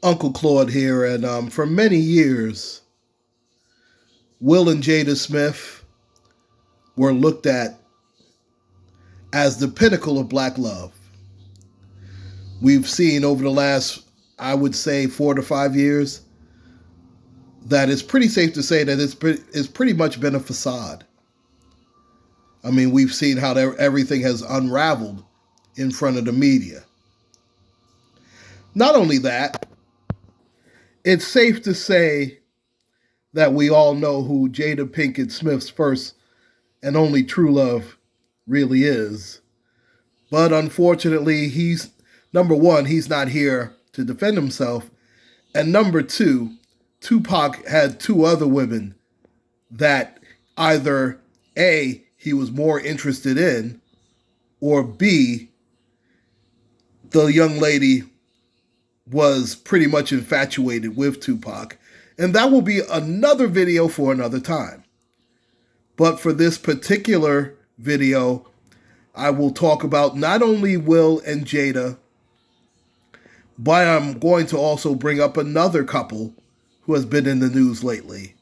UncleClaude here, and for many years, Will and Jada Smith were looked at as the pinnacle of black love. We've seen over the last, I would say, 4 to 5 years, that it's pretty safe to say that it's pretty much been a facade. I mean, we've seen how everything has unraveled in front of the media. Not only that, it's safe to say that we all know who Jada Pinkett Smith's first and only true love really is. But unfortunately, number one, he's not here to defend himself. And number two, Tupac had two other women that either A, he was more interested in, or B, the young lady was pretty much infatuated with Tupac. And that will be another video for another time. But for this particular video, I will talk about not only Will and Jada, but I'm going to also bring up another couple who has been in the news lately.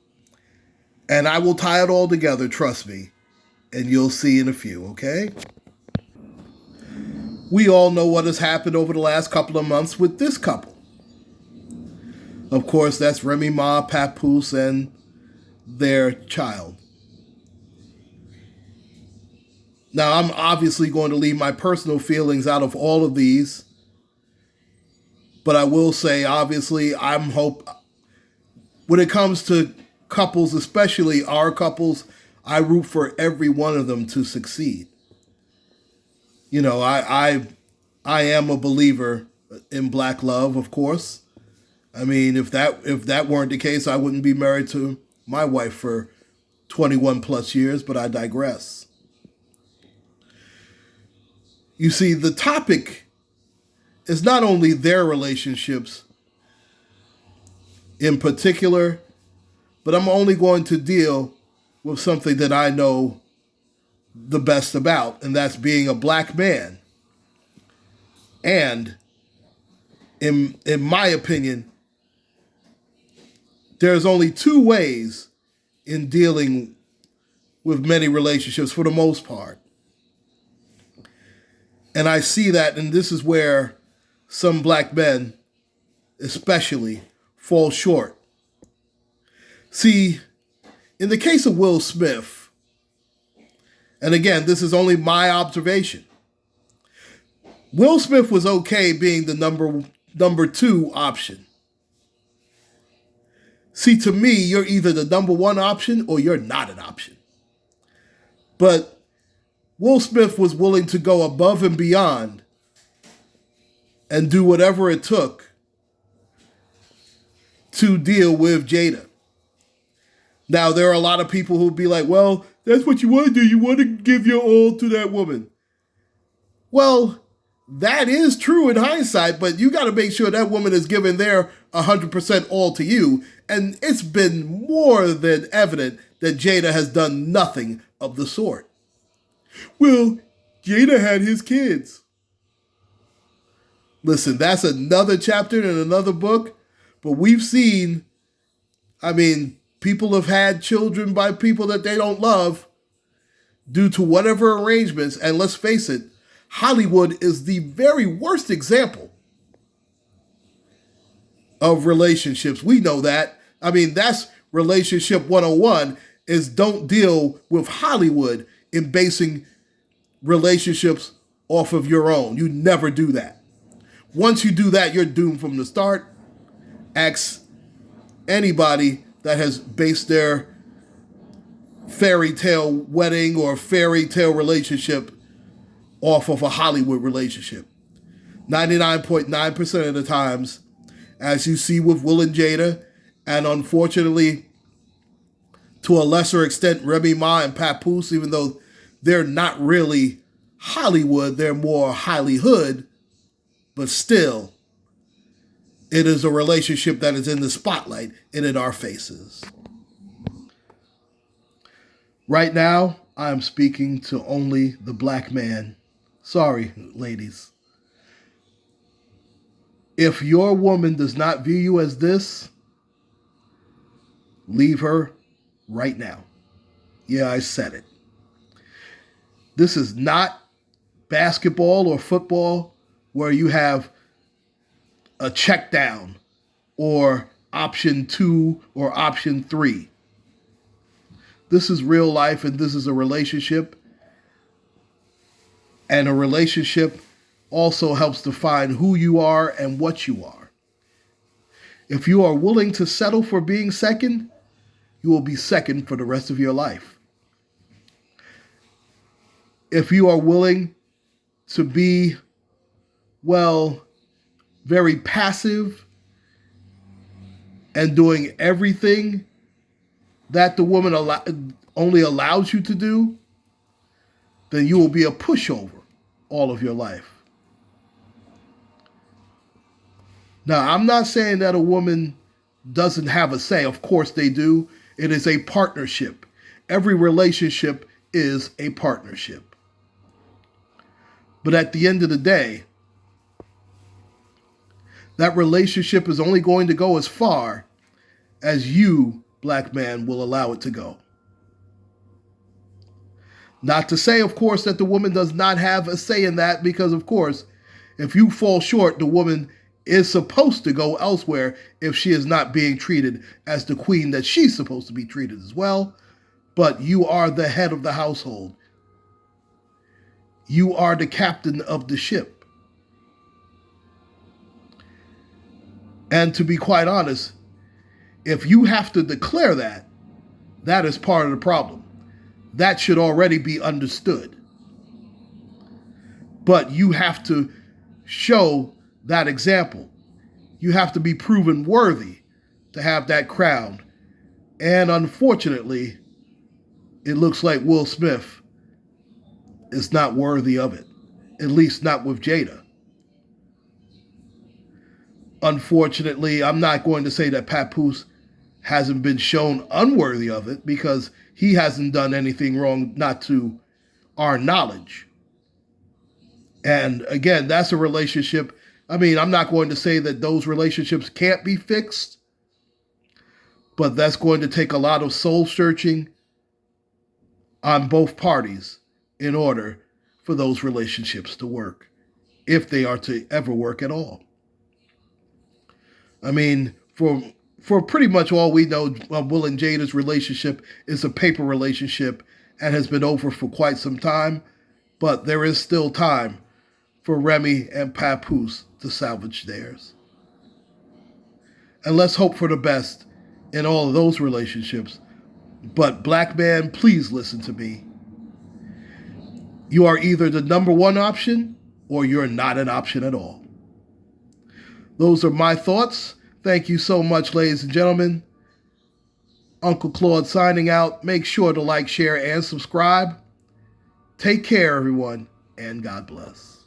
And I will tie it all together, trust me, and you'll see in a few, okay? We all know what has happened over the last couple of months with this couple. Of course, that's Remy Ma, Papoose, and their child. Now, I'm obviously going to leave my personal feelings out of all of these, but I will say, obviously, when it comes to couples, especially our couples, I root for every one of them to succeed. You know, I am a believer in black love, of course. I mean, if that weren't the case, I wouldn't be married to my wife for 21 plus years, but I digress. You see, the topic is not only their relationships in particular, but I'm only going to deal with something that I know the best about, and that's being a black man. And in my opinion, there's only two ways in dealing with many relationships for the most part. And I see that, and this is where some black men especially fall short. See, in the case of Will Smith, and again, this is only my observation, Will Smith was okay being the number two option. See, to me, you're either the number one option or you're not an option. But Will Smith was willing to go above and beyond and do whatever it took to deal with Jada. Now, there are a lot of people who'll be like, well, that's what you want to do. You want to give your all to that woman. Well, that is true in hindsight, but you got to make sure that woman is giving their 100% all to you. And it's been more than evident that Jada has done nothing of the sort. Well, Jada had his kids. Listen, that's another chapter in another book, but we've seen, people have had children by people that they don't love due to whatever arrangements, and let's face it, Hollywood is the very worst example of relationships. We know that. That's relationship 101 is don't deal with Hollywood in basing relationships off of your own. You never do that. Once you do that, you're doomed from the start. Ask anybody that has based their fairy tale wedding or fairy tale relationship off of a Hollywood relationship. 99.9% of the times, as you see with Will and Jada, and unfortunately, to a lesser extent, Remy Ma and Papoose, even though they're not really Hollywood, they're more Hollywood, but still, it is a relationship that is in the spotlight and in our faces. Right now, I am speaking to only the black man. Sorry, ladies. If your woman does not view you as this, leave her right now. Yeah, I said it. This is not basketball or football where you have a check down or option 2 or option 3. This is real life, and this is a relationship. And a relationship also helps define who you are and what you are. If you are willing to settle for being second, you will be second for the rest of your life. If you are willing to be, well, very passive and doing everything that the woman only allows you to do, then you will be a pushover all of your life. Now, I'm not saying that a woman doesn't have a say. Of course they do. It is a partnership. Every relationship is a partnership. But at the end of the day, that relationship is only going to go as far as you, black man, will allow it to go. Not to say, of course, that the woman does not have a say in that, because, of course, if you fall short, the woman is supposed to go elsewhere if she is not being treated as the queen that she's supposed to be treated as well. But you are the head of the household. You are the captain of the ship. And to be quite honest, if you have to declare that, that is part of the problem. That should already be understood. But you have to show that example. You have to be proven worthy to have that crown. And unfortunately, it looks like Will Smith is not worthy of it, at least not with Jada. Unfortunately, I'm not going to say that Papoose hasn't been shown unworthy of it, because he hasn't done anything wrong, not to our knowledge. And again, that's a relationship. I mean, I'm not going to say that those relationships can't be fixed, but that's going to take a lot of soul searching on both parties in order for those relationships to work, if they are to ever work at all. I mean, for pretty much all we know, Will and Jada's relationship is a paper relationship and has been over for quite some time, but there is still time for Remy and Papoose to salvage theirs. And let's hope for the best in all of those relationships. But black man, please listen to me. You are either the number one option or you're not an option at all. Those are my thoughts. Thank you so much, ladies and gentlemen. UncleClaude signing out. Make sure to like, share, and subscribe. Take care, everyone, and God bless.